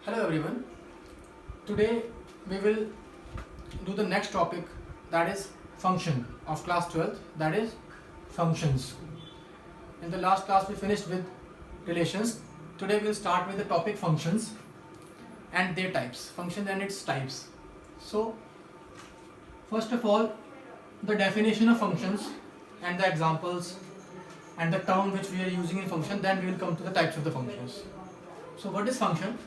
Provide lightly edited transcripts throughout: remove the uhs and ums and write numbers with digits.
Hello everyone. Today we will do the next topic, that is function of class 12th, that is functions. In the last class we finished with relations. Today we will start with the topic functions and their types. Functions and its types. So first of all, the definition of functions and the examples and the term which we are using in function, then we will come to the types of the functions. So what is function?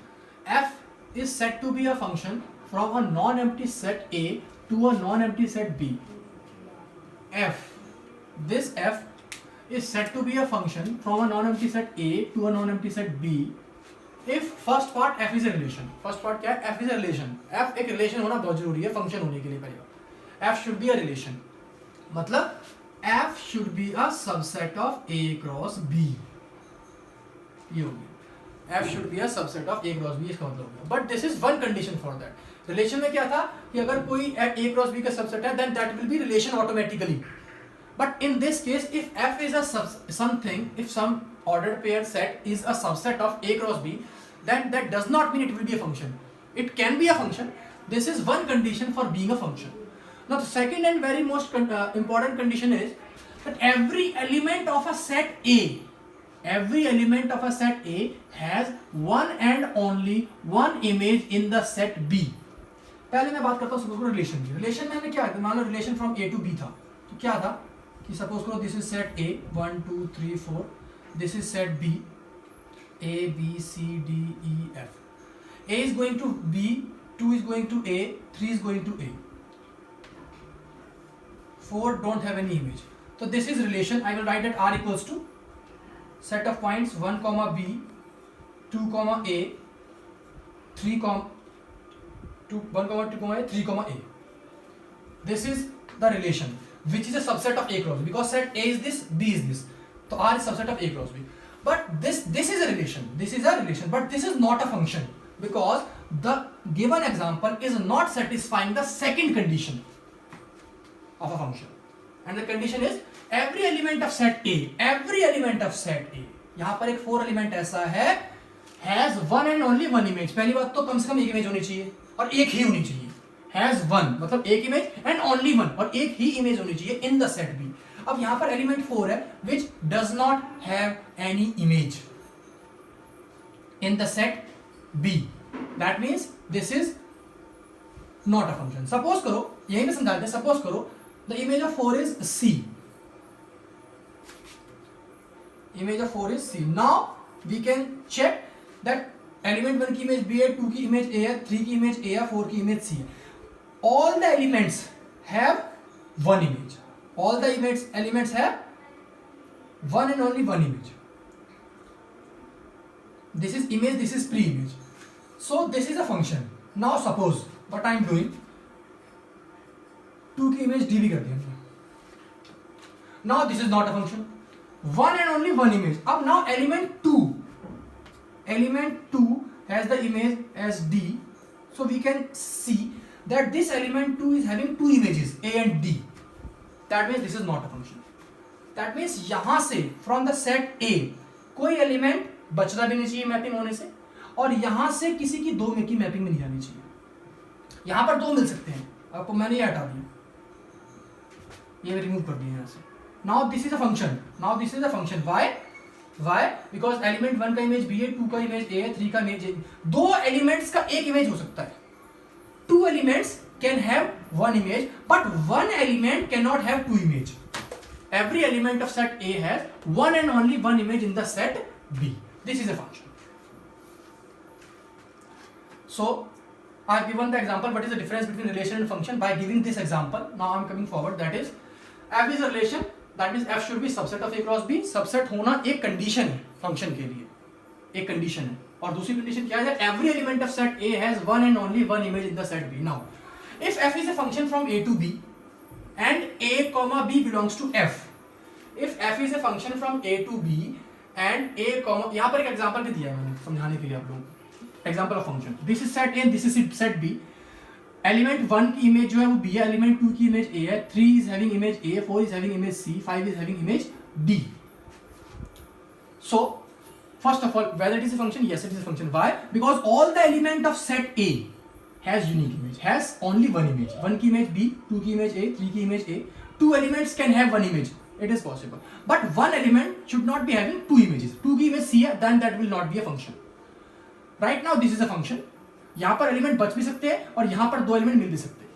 F is said to be a function from a non-empty set A to a non-empty set B. This F is said to be a function from a non-empty set A to a non-empty set B if first part F is a relation. First part क्या है? F is a relation. F एक relation होना बहुत जरूरी है function होने के लिए पहले. F should be a relation. मतलब F should be a subset of A cross B. ये हो गया. F should be a subset of A cross B, इसका मतलब हो गया. But this is one condition for that. Relation में क्या था कि अगर कोई A cross B का subset है, then that will be relation automatically. But in this case, if F is a something, if some ordered pair set is a subset of A cross B, then that does not mean it will be a function. It can be a function. This is one condition for being a function. Now the second and very most important condition is that every element of a set A has one and only one image in the set B. पहले मैं बात करता हूँ suppose करो relation की. Relation में हमें क्या है, मान लो relation from A to B था, तो क्या था कि सपोज करो this is set A 1 2 3 4, this is set B A B C D E F. A is going to B, 2 is going to A, 3 is going to A, 4 don't have any image. So this is relation. I will write that R equals to set of points 1 comma B, 2 comma A, 3 comma 1 comma 2 comma A, 3 comma A. This is the relation which is a subset of A cross B, because set A is this, B is this. So R is subset of A cross B. But this is a relation. This is a relation, but this is not a function because the given example is not satisfying the second condition of a function. And the condition is every element of set A, यहाँ पर एक 4 element ऐसा है has one and only one image. पहली बात तो कम से कम एक इमेज होनी चाहिए और एक ही होनी चाहिए. has one मतलब एक इमेज and only one, और एक ही इमेज होनी चाहिए in the set B. अब यहाँ पर एलिमेंट 4 है which does not have any image in the set B. That means this is not a function. Suppose करो, यही में समझाते हैं, सपोज करो the image of 4 is C. Image of 4 is C. Now we can check that element 1 की image B है, 2 की image A है, 3 की image A है, 4 की image C है. All the elements have one image. All the elements have one and only one image. This is image, this is pre-image. So this is a function. Now suppose what I am doing, 2 की image D भी कर दिया. Now this is not a function. One and only one image. अब now element 2 has the image as D, so we can see that this element 2 is having two images A and D. That means this is not a function. That means यहाँ से from the set A कोई element बचना भी नहीं चाहिए mapping होने से, और यहाँ से किसी की दो में की मैपिंग में नहीं जानी चाहिए. यहाँ पर दो मिल सकते हैं, आपको मैंने ये हटा दिया, ये रिमूव कर दिया यहाँ से. Now this is a function. Why? Because element 1 का इमेज B है, 2 का इमेज A है, 3 का इमेज A. दो एलिमेंट्स का एक इमेज हो सकता है. 2 elements can have one image, but one element cannot have two image. Every element of set A has one and only one image in the set B. This is a function. So I have given the example. What is the difference between relation and function? By giving this example, now I am coming forward. That is, F is a relation. That means F should be subset of A cross B. Subset होना एक condition है function के लिए, एक condition है. और दूसरी condition क्या है? Every element of set A has one and only one image in the set B. Now, if F is a function from A to B and A comma B belongs to F, if F is a function from A to B and A comma, यहाँ पर एक example भी दिया है मैंने समझाने के लिए आप लोगों को. Example of function. This is set A and this is set B. Element 1 की इमेज जो है वो B है, एलिमेंट 2 की इमेज A है, 3 is having image A, 4 is having image C, 5 is having image D. So First of all, whether it is a function, yes, it is a function. Why? Because all the element of set A has unique image, has only one image. One की image B, two की image A, three की image A. Two elements can have one image. It is possible. But one element should not be having two images. Two की image C है, then that will not be a function. Right now, this is a function. यहाँ पर element बच भी सकते हैं और यहाँ पर दो element मिल भी सकते हैं.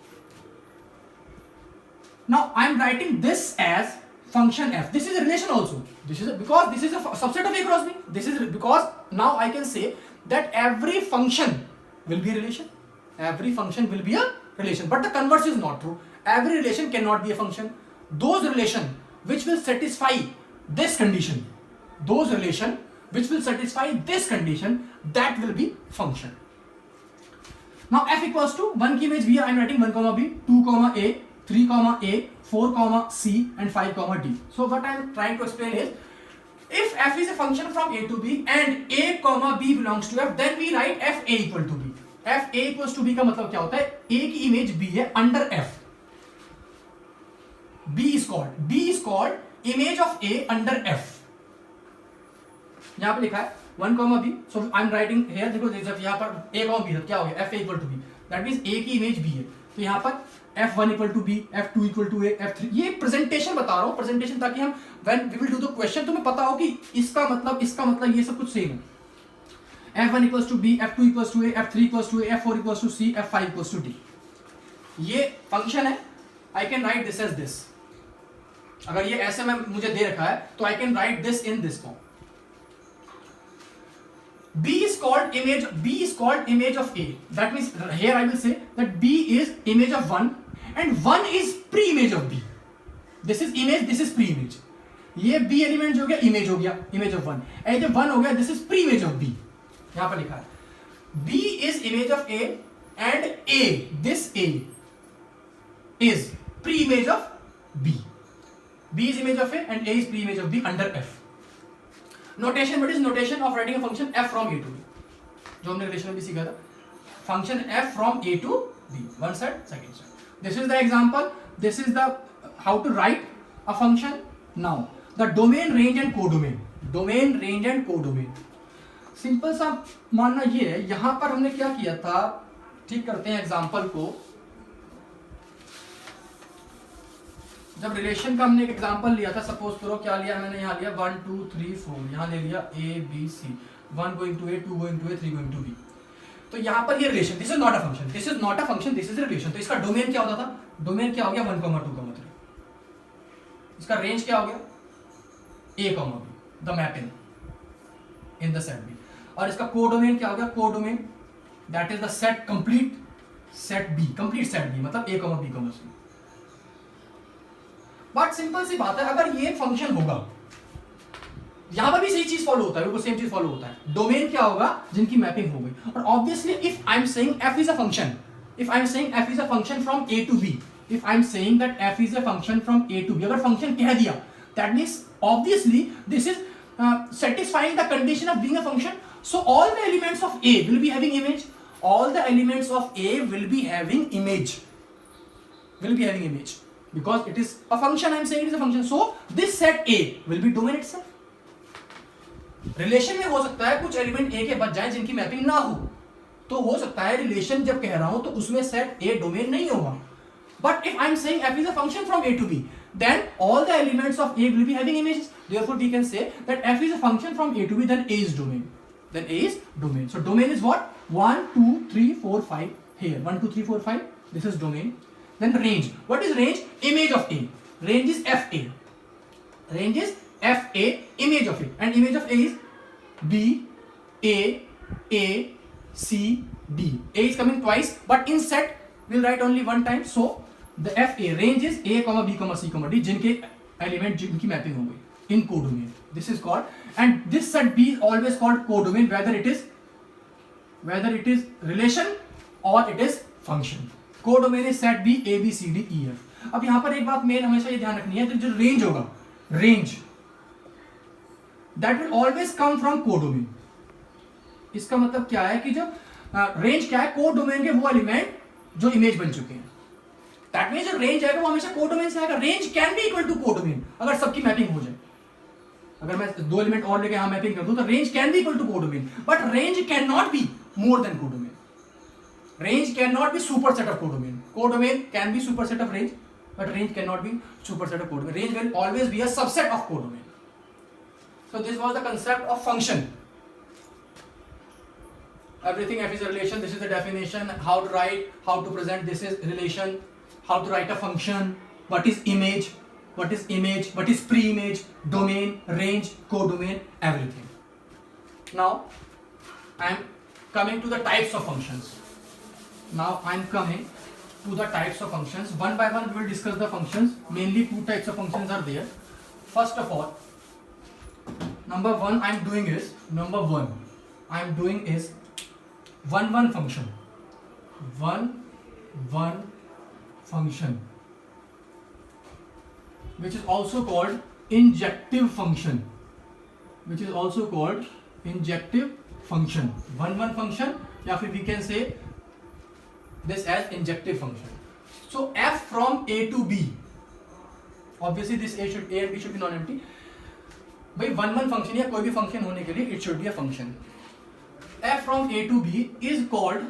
Now I am writing this as function f. This is a relation also. Because this is a subset of A cross B. This is because now I can say that every function will be a relation. Every function will be a relation. But the converse is not true. Every relation cannot be a function. Those relation which will satisfy this condition, those relation which will satisfy this condition, that will be function. Now f equals to 1 की image B. I am writing 1 comma B, 2 comma A, 3 comma A, 4 comma C and 5 comma D. So what I am trying to explain is, if f is a function from A to B and A comma B belongs to f, then we write f A equal to B. f A equals to B का मतलब क्या होता है? A की image B है under f. B is called image of A under f. यहाँ पे लिखा है 1 comma B. So I am writing here, देखो जब यहाँ पर A comma B है, क्या हो गया? f A equal to B. That means A की image B है. तो यहाँ पर f1 equal to B, f2 equal to A, f3. ये प्रेजेंटेशन बता रहा हूँ, प्रेजेंटेशन, ताकि हम when we will do the question तुम्हें पता हो कि इसका मतलब ये सब कुछ सेम है. f1 equals to B, f2 equals to A, f3 equals to A, f4 equals to C, f5 equals to D. ये फंक्शन है. I can write this as this. अगर ये ऐसे में मुझे दे रखा है तो I can write this in this form. B is called image of A. That means here I will say that B is image of 1 and 1 is pre-image of B. This is image, this is pre-image. ये B element हो गया, image हो गया, image of 1. and जब 1 हो गया, this is pre-image of B. यहाँ पर लिखा है B is image of A and this A is pre-image of B. B is image of A and A is pre-image of B under F. Notation, what is notation of writing a function f from A to B? जो हमने relation में भी सीखा था. Function f from A to B. One side, second side. This is the example. This is the how to write a function. Now the domain, range and codomain. Domain, range and codomain. Simple सा मानना ये है, यहाँ पर हमने क्या किया था, ठीक करते हैं एग्जाम्पल को. जब रिलेशन का हमने एक एग्जांपल लिया था, सपोज करो क्या लिया मैंने, यहाँ लिया 1 2 3 4, यहाँ ले लिया A B C, 1 going to A, 2 going to A, 3 going to B. तो यहाँ पर ये relation, this is not a function, this is not a function, this is relation. तो इसका डोमेन क्या होता था? डोमेन क्या हो गया? 1 2 3. इसका रेंज क्या हो गया? A B, the mapping in the set B. और इसका कोडोमेन क्या हो गया? Codomain that is the set, complete set B, complete set B मतलब A B C. But simple सी बात है, अगर ये फंक्शन होगा, यहां पर भी सही चीज फॉलो होता है, बिल्कुल सेम चीज फॉलो होता है. डोमेन क्या होगा? जिनकी मैपिंग हो गई. और obviously if I am saying f is a function, if I am saying f is a function from A to B, if I am saying that f is a function from A to B, अगर function कह दिया, that means obviously this is satisfying the condition of being a function. So all the elements of A will be having image. All the elements of A will be having image. Because it is a function, I am saying it is a function. So this set A will be domain itself. Relation में हो सकता है कुछ element A के बच जाए जिनकी mapping ना हो, तो हो सकता है रिलेशन जब कह रहा हूं तो उसमें सेट A डोमेन नहीं होगा. But if I am saying f is a function from A to B, then all the elements of A will be having images. Therefore we can say that f is a function from A to B, then A is domain. So domain is what? 1 2 3 4 5 here. 1 2 3 4 5. This is domain. Then range. What is range? Image of A. Range is FA. Range is FA, image of A. And image of A is B, A, C, D. A is coming twice, but in set we'll write only one time. So the FA range is A, B, C, D, जिनके element जिनकी mapping हो गई in codomain. This is called, and this set B is always called codomain, whether it is relation or it is function. Codomain is set B, A, B, C, D, E, F. अब यहां पर एक बात main हमेशा ये ध्यान रखनी है, तो जो रेंज होगा, range that will always come from codomain. इसका मतलब क्या है कि जब रेंज क्या है? कोडोमेन के वो एलिमेंट जो इमेज बन चुके हैं. दैट मींस जो रेंज आएगा वो हमेशा कोडोमेन से आएगा. Range can be equal to codomain अगर सबकी मैपिंग हो जाए. अगर मैं दो एलिमेंट और लेके यहां मैपिंग कर दूं तो range can be equal to codomain, but range can not be more than codomain. Range cannot be superset of codomain. Codomain can be superset of range, but range cannot be superset of codomain. Range will always be a subset of codomain. So this was the concept of function. Everything F is a relation. This is the definition. How to write, how to present. This is relation. How to write a function. What is image? What is image? What is pre-image? Domain, range, codomain, everything. Now I am coming to the types of functions. Now I am coming to the types of functions. One by one we will discuss the functions. Mainly two types of functions are there. First of all, number one I am doing is one function. One function, which is also called injective function. One function, या फिर we can say this as injective function. So f from a to b, obviously this a and b should be non-empty. भाई one function या कोई भी function होने के लिए it should be a function. f from a to b is called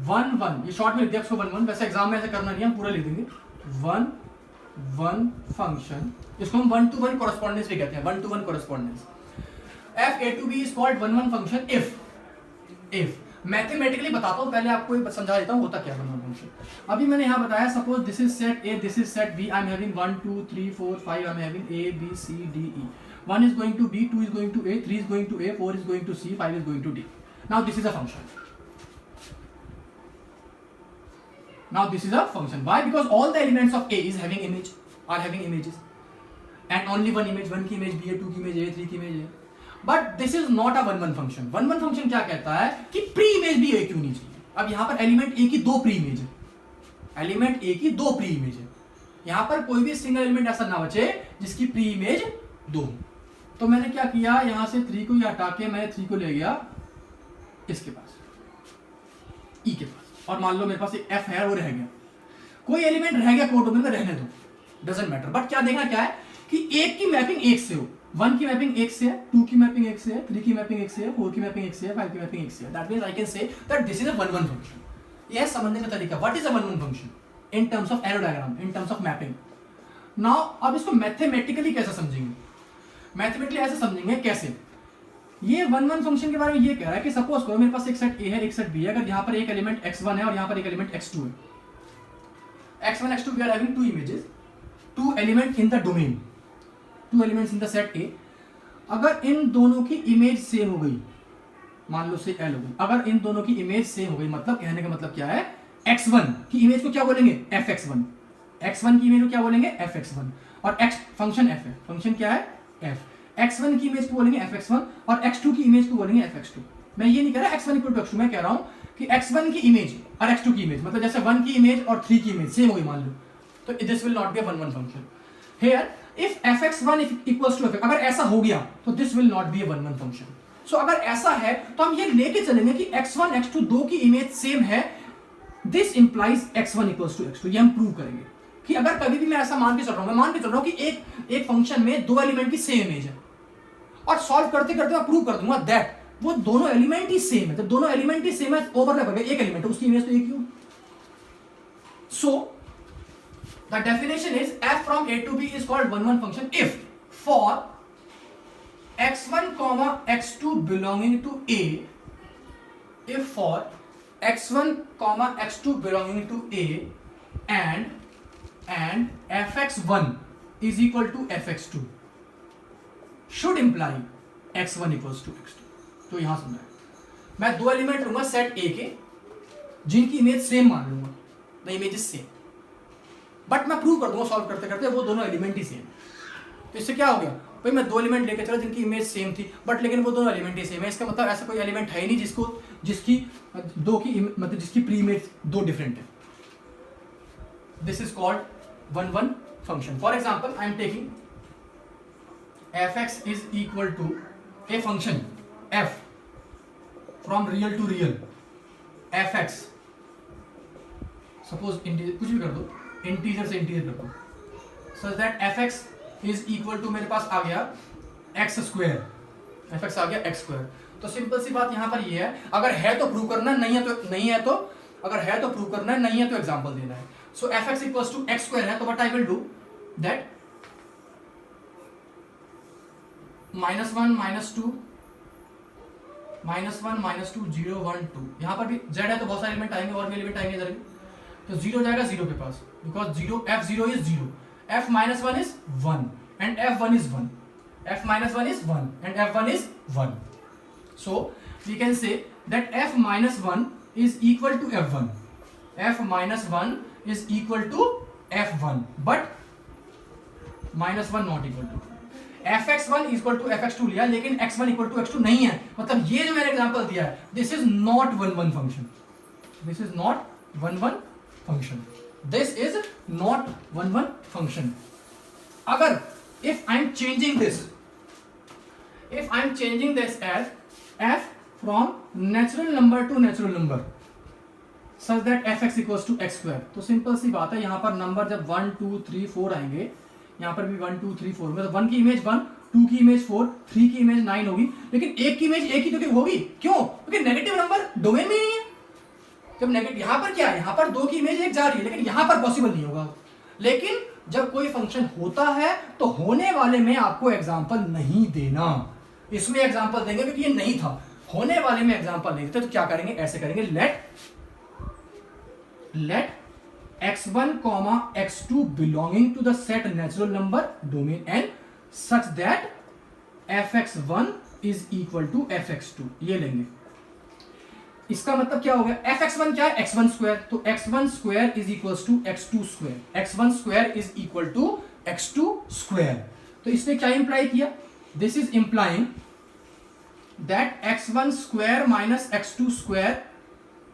one. ये short में लिख दिया इसको one. वैसे एग्जाम में ऐसे करना नहीं, हम पूरा लिख देंगे one function. इसको हम one to one correspondence भी कहते हैं, one to one correspondence. f a to b is called one function if mathematically बताता हूँ, पहले आपको ये समझा देता हूँ होता क्या है वन फंक्शन. अभी मैंने यहाँ बताया suppose this is set A, this is set B, I am having 1 2 3 4 5, I am having A B C D E. 1 is going to b, 2 is going to a, 3 is going to a, 4 is going to c, 5 is going to d. Now this is a function. Why? Because all the elements of a is having images, and only one image, one की image b है, 2 की image a, 3 की image a. But this is not a one function. One function क्या कहता है कि pre image भी ए क्यों नहीं चाहिए. अब यहां पर एलिमेंट ए की दो प्री इमेज है, यहां पर कोई भी सिंगल एलिमेंट ऐसा ना बचे जिसकी प्री इमेज दो. तो मैंने क्या किया, यहां से 3 को हटा के मैंने 3 को ले गया इसके पास, ई के पास, और मान लो मेरे पास एक एफ है वो रह गया. कोई एलिमेंट रह गया कोडोमेन में, रहने दो, डजंट मैटर. बट क्या देखना क्या है कि एक की मैपिंग एक से हो. 1 की मैपिंग एक से है, 2 की मैपिंग एक से है, 3 की मैपिंग एक से है, 4 की मैपिंग एक से है, 5 की मैपिंग एक से है. That means I can say that this is a one function. यह समझने का तरीका, what is a one function in terms of arrow diagram, in terms of mapping. Now अब इसको मैथमेटिकली कैसे समझेंगे. मैथमेटिकली ऐसे समझेंगे कैसे. ये वन फंक्शन के बारे में ये कह रहा है कि सपोज करो मेरे पास एक सेट ए है, एक सेट बी है. अगर यहाँ पर एक एलिमेंट x1 है और यहाँ पर एक एलिमेंट x2 है. x1 x2 we are having two images, two element in the domain, two elements in the set A. अगर इन दोनों की इमेज सेम हो गई, मान लो से एल हो गई, अगर इन दोनों की इमेज सेम हो गई, मतलब कहने का मतलब क्या है, x1 की इमेज को क्या बोलेंगे, fx1, x1 की इमेज को क्या बोलेंगे, fx1, और x फंक्शन f है, फंक्शन क्या है, f. x1 की इमेज को बोलेंगे fx1 और x2 की इमेज को बोलेंगे fx2. मैं ये नहीं कह रहा x1 इक्वल टू x2, मैं कह रहा हूं कि x1 की इमेज और x2 की इमेज, मतलब जैसे 1 की इमेज और 3 की इमेज सेम हो गई मान लो, तो this will not be a one function. Here if fx1 equals to fx, अगर ऐसा हो गया तो this will not be a one function. So अगर ऐसा है तो हम ये लेके चलेंगे कि x1 x2 दो की इमेज सेम है, this implies x1 equals to x2. ये हम प्रूव करेंगे कि अगर कभी भी मैं ऐसा मान के चल रहा हूं, मैं मान के चल रहा हूं कि एक फंक्शन में दो एलिमेंट की सेम इमेज है, और सॉल्व करते करते मैं प्रूव कर दूंगा दैट वो दोनों एलिमेंट ही सेम है. जब दोनों एलिमेंट ही सेम है, ओवरलैप हो गया, एक एलिमेंट है उसकी इमेज तो एक ही हो. सो the definition is f from a to b is called one function if for x1 comma x2 belonging to a, if for x1 comma x2 belonging to a and fx1 is equal to fx2 should imply x1 equals to x2. तो यहां समझा, मैं दो element लूंगा set ए के जिनकी image same मान लूंगा, the image is same, but मैं प्रूव कर दूंगा सॉल्व करते करते वो दोनों एलिमेंट ही सेम. तो इससे क्या हो गया भाई, मैं दो एलिमेंट लेके चला जिनकी इमेज सेम थी, बट लेकिन वो दोनों एलिमेंट ही सेम है. इसका मतलब ऐसा कोई एलिमेंट है ही नहीं जिसकी दो की मतलब जिसकी प्री इमेज दो डिफरेंट है. This is called one function. For example I am taking fx is equal to a function f from real to real, fx suppose कुछ भी कर दो, इंटीजर से इंटीजर कर दो, so that fx is equal to मेरे पास आ गया एक्स स्क्वायर, एफ एक्स आ गया एक्स स्क्वायर। तो सिंपल सी बात यहां पर ये है, अगर है तो प्रूव करना, नहीं है तो नहीं है, तो अगर है तो प्रूव करना है, नहीं है तो एग्जांपल देना है। So f x equals to x square है, तो what I will do that -1 -2 -1 -2 0 1 2, यहां पर भी z है तो बहुत सारे एलिमेंट आएंगे और भी एलिमेंट आएंगे इधर भी, तो 0 जाएगा 0 के पास, because 0 f0 is 0, f -1 is 1 and f1 is 1, f -1 is 1 and f1 is 1. So we can say that f -1 is equal to f1. f -1 is equal to f1, but -1 not equal to. fx1 is equal to fx2 लिया, लेकिन x1 equal to x2 नहीं है, मतलब ये जो मैंने example दिया है, this is not 1-1 function. This is not 1-1 function. This is not 1-1 function. अगर if I am changing this, if I am changing this as f from natural number to natural number such that fx equals to x square, तो simple सी बात है, यहां पर number जब 1 2 3 4 आएंगे, यहां पर भी 1 2 3 4, मतलब 1 की इमेज 1, 2 की इमेज 4, 3 की इमेज 9 होगी, लेकिन एक की इमेज एक ही तो होगी, क्यों? क्योंकि नेगेटिव नंबर डोमेन में नहीं है। जब नेगेटिव, यहां पर क्या है, यहां पर 2 की इमेज एक जा रही है, लेकिन यहां पर पॉसिबल नहीं होगा। लेकिन जब कोई फंक्शन होता है तो होने वाले में आपको एग्जांपल नहीं देना, इसमें एग्जांपल देंगे क्योंकि ये नहीं था, होने वाले में एग्जांपल नहीं देते, तो क्या करेंगे, ऐसे करेंगे, late x1 x2 belonging to the set natural number domain n such that fx1 is equal to fx2, ये लेंगे। इसका मतलब क्या हो गया, fx1 क्या है, x1 स्क्वायर, तो x1 square is equals to x2 square, x1 square is equal to x2 square. तो इसने क्या इंप्लाई किया, this is implying that x1 square minus x2 square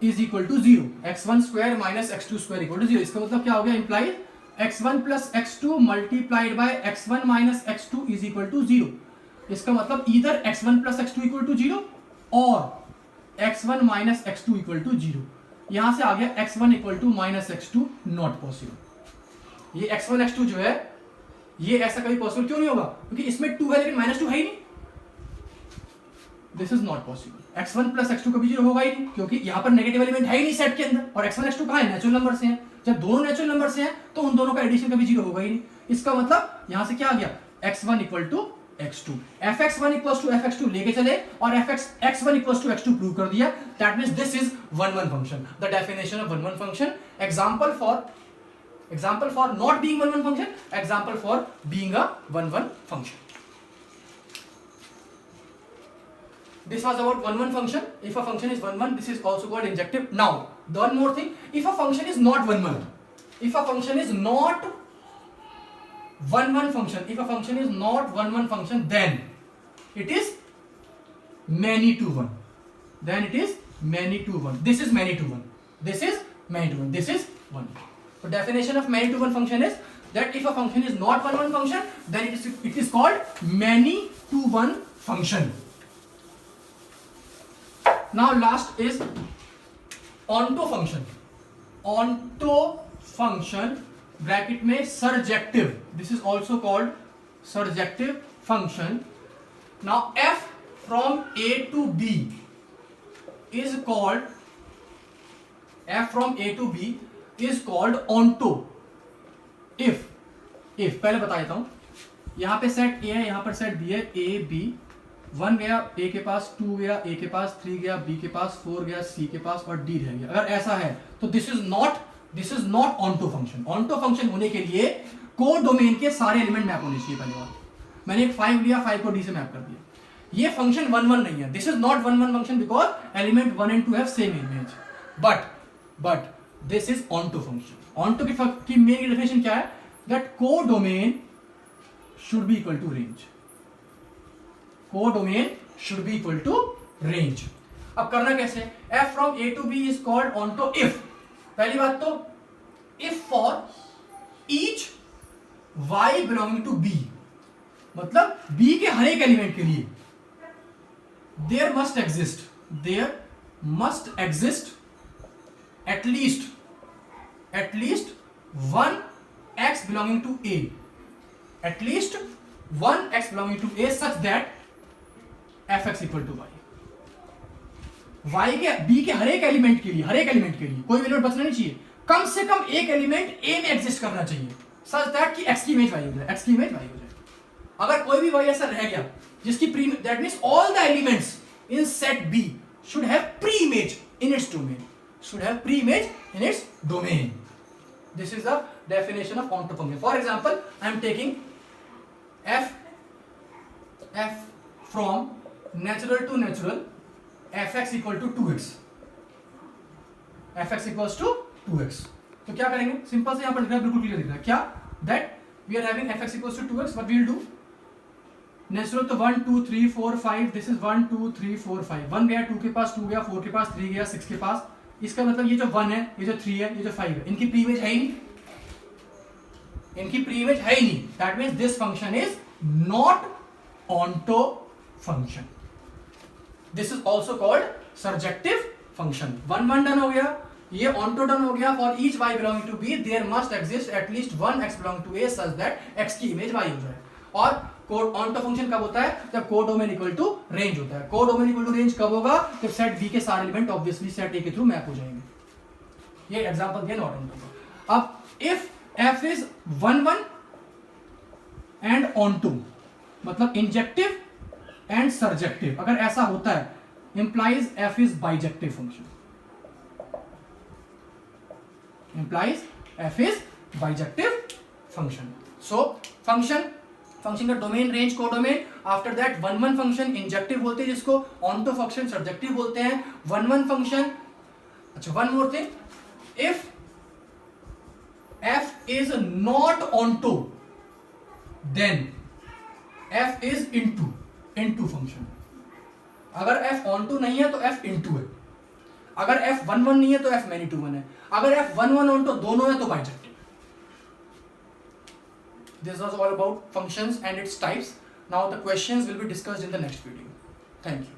is equal to 0, x1 square minus x2 square equal to 0। इसका मतलब क्या हो गया, implied x1 plus x2 multiplied by x1 minus x2 is equal to 0। इसका मतलब इधर x1 plus x2 equal to 0 और x1 minus x2 equal to 0। यहां से आ गया x1 equal to minus x2 not possible. ये x1 x2 जो है ये ऐसा कभी पॉसिबल क्यों नहीं होगा, क्योंकि इसमें 2 है लेकिन -2 है ही नहीं, this is not possible. x1 plus x2 कभी 0 होगा ही नहीं, क्योंकि यहां पर नेगेटिव एलिमेंट है ही नहीं सेट के अंदर, और x1 x2 कहां है, नेचुरल नंबर से हैं। जब दोनों नेचुरल नंबर से हैं तो उन दोनों का एडिशन कभी 0 होगा ही नहीं। इसका मतलब यहां से क्या आ गया, x1 equal to x2, fx1 equals to fx2 लेके चले और x1 equals to x2 prove कर दिया, that means this is 1-1 function, the definition of 1-1 function. Example for not being 1-1 function, example for being a 1-1 function. This was about 1-1 function. If a function is 1-1, this is also called injective. Now, one more thing. If a function is not 1-1, if a function is not 1-1 function, if a function is not 1-1 function, then it is many to 1. Then it is many to 1. This is many to 1. This is many to 1. This is 1. So definition of many to 1 function is that if a function is not 1-1 function, then it is called many to 1 function. Now last is onto function. Onto function bracket में surjective. This is also called surjective function. Now f from a to b is called onto if पहले बता देता हूं, यहां पे set a है, यहां पर सेट b है, a b, 1 गया a के पास, 2 गया a के पास, 3 गया b के पास, 4 गया c के पास और d रह गया। अगर ऐसा है तो this is not onto function. Onto function होने के लिए को डोमेन के सारे एलिमेंट मैप होने चाहिए। पहली बात, मैंने एक 5 लिया, 5 को d से मैप कर दिया। ये फंक्शन 1-1 नहीं है, this is not 1-1 function because element 1 and 2 have same image, but this is onto function. Onto की मेन डेफिनेशन क्या है, दैट को domain should be equal to range. Codomain should be equal to range। अब करना कैसे, f from a to b is called onto if। पहली बात तो if for each y belonging to b, मतलब b के हर एक एलिमेंट के लिए there must exist at least one x belonging to a, at least one x belonging to A such that F X equal to Y. Y के B के हर एक एलिमेंट के लिए कोई एलिमेंट बचना नहीं चाहिए, कम से कम एक एलिमेंट ए में एग्जिस्ट करना चाहिए सच दैट कि एक्स की इमेज वाई हो जाए, अगर कोई भी वाई ऐसा रह गया जिसकी that means all the elements in set B should have pre-image in its domain. This is the definition of onto function. For example, I am taking f from natural to natural, fx equal to 2x. fx equals to 2x. तो क्या करेंगे? Simple से यहाँ पर लिख रहा है, बिल्कुल क्लियर दिख रहा है क्या? That we are having fx equals to 2x. What we will do? Natural तो 1 2 3 4 5, दिस इज 1 2 3 4 5, 1 गया 2 के पास, 2 गया 4 के पास, 3 गया 6 के पास। इसका मतलब ये जो 1 है, ये जो 3 है, ये जो 5 है, इनकी प्री इमेज है ही नहीं, that means this function is not onto function. This is also called surjective function. 1 1 done हो गया, ये ऑन्टो डन हो गया। For each y belonging to b there must exist at least one x belonging to a such that x की image y हो जाए। और code onto function कब होता है? जब कोडोमेन इक्वल टू रेंज होता है। कोडोमेन इक्वल टू रेंज कब होगा? जब सेट बी के सारे एलिमेंट ऑब्वियसली सेट ए के थ्रू मैप हो जाएंगे। ये एग्जांपल दिया नॉट ऑन्टो का। अब if f is 1 1 and onto, मतलब इंजेक्टिव एंड सर्जेक्टिव, अगर ऐसा होता है implies f is bijective function, so function का domain range codomain, after that 1 1 function injective बोलते हैं जिसको, ऑन्टो फंक्शन सर्जेक्टिव बोलते हैं। 1 1 फंक्शन, अच्छा one more thing, if f is not onto then f is into function. अगर f onto नहीं है तो f इनटू है, अगर f 1 1 नहीं है तो f मैनी टू 1 है, अगर f 1 1 ऑन्टो दोनों है तो bijective. This was all about functions and its types. Now the questions will be discussed in the next video. Thank you.